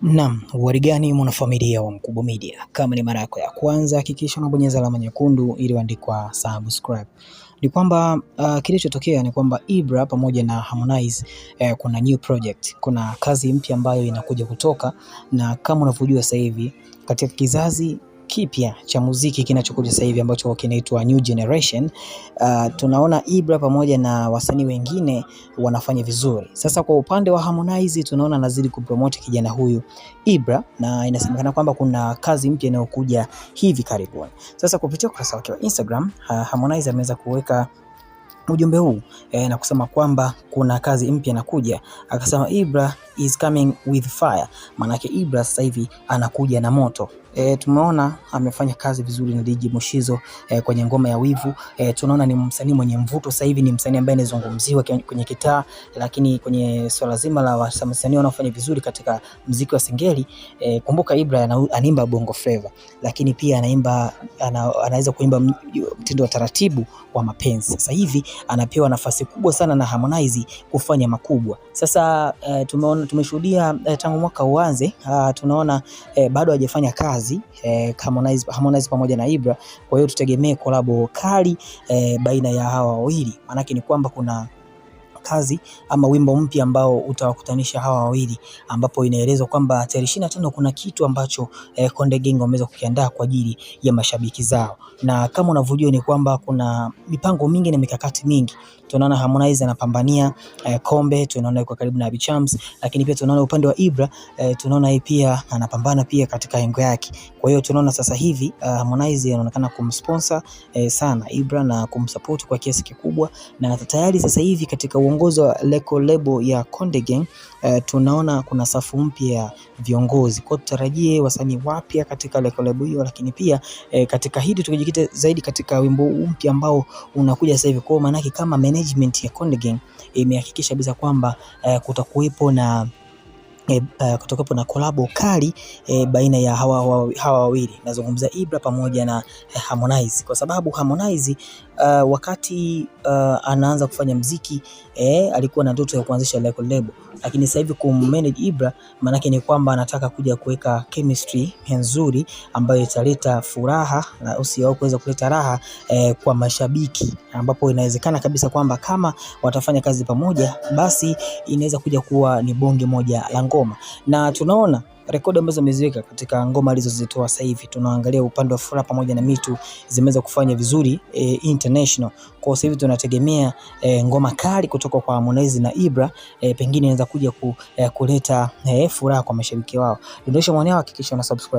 Naam, warigani mwanafamilia wa Mkubwa Media. Kama ni mara yako ya kwanza, hakikisha unabonyeza alama nyekundu iliyoandikwa subscribe. Ni kwamba kilichotokea ni kwamba Ibra pamoja na Harmonize kuna new project, kuna kazi mpya ambayo inakuja kutoka, na kama unavyojua sasa hivi katika kizazi kipya cha muziki kinachokuja sasa hivi ambacho kinaitwa new generation, tunaona Ibra pamoja na wasanii wengine wanafanya vizuri. Sasa kwa upande wa Harmonize tunaona anazidi kupromote kijana huyu Ibra, na inasemekana kwamba kuna kazi mpya inayokuja hivi karibuni. Sasa kupitia ukurasa wake wa Instagram, Harmonize ameweza kuweka ujumbe huu na kusema kwamba kuna kazi mpya inakuja. Akasema Ibra is coming with fire. Manake Ibra sasa hivi anakuja na moto. Tumeona amefanya kazi vizuri na DJ Mushizo kwenye ngoma ya Wivu. Tunaona ni msanii mwenye mvuto sasa hivi, ni msanii ambaye anazungumziwa kwenye kitaa, lakini kwenye swala zima la wasanii wanaofanya vizuri katika muziki wa Singeli. Kumbuka Ibra anaimba bongo flava, lakini pia anaweza kuimba mtindo wa taratibu wa mapenzi. Sasa hivi anapewa nafasi kubwa sana na Harmonize kufanya makubwa. Sasa tumeshuhudia tangu mwaka uanze, tunaona bado hajafanya kazi Harmonize pamoja na Ibra. Kwa hiyo tutegemee kolabo kali baina ya hawa wawili. Maanake ni kwamba kuna kazi ama wimbo mpya ambao utawakutanisha hawa wawili, ambapo inaelezwa kwamba tarehe 25 kuna kitu ambacho Konde Gang wameweza kukiandaa kwa ajili ya mashabiki zao. Na kama unavyojua ni kwamba kuna mipango mingi na mikakati mingi. Tunaona Harmonize anapambania kombe, tunaona yuko karibu na Abby Chams, lakini pia tunaona upande wa Ibra tunaona yeye pia anapambana pia katika engo yake. Kwa hiyo tunaona sasa hivi Harmonize anaonekana kumsponsor sana Ibra na kumsupport kwa kiasi kikubwa, na tayari sasa hivi katika uongozi wa lebo ya Konde Gang tunaona kuna safu mpya ya viongozi. Kwa tutarajie wasanii wapya katika lebo hiyo, lakini pia katika hili tukijikita zaidi katika wimbo mpya ambao unakuja sasa hivi. Kwa maana kama management ya Konde Gang imehakikisha kabisa kwamba kutakuwepo na kolabo kali baina ya hawa wawili. Nazungumza Ibra pamoja na Harmonize, kwa sababu Harmonize wakati anaanza kufanya muziki alikuwa na ndoto ya kuanzisha lebo, lakini sasa hivi kummanage Ibra manake ni kwamba anataka kuja kuweka chemistry nzuri ambayo italeta furaha na usio kuweza kuleta raha kwa mashabiki, ambapo inawezekana kabisa kwamba kama watafanya kazi pamoja basi inaweza kuja kuwa ni bonge moja la ngoma. Na tunaona rekodi ambazo ameziweka katika ngoma alizozitoa sasa hivi. Tunaangalia upande wa Furaha pamoja na Mitu zimeweza kufanya vizuri international. Kwa sasa hivi tunategemea ngoma kali kutoka kwa Harmonize na Ibra, pengine inaweza kuja kuleta furaha kwa mashabiki wao. Ndio maana hakikisha una subscribe.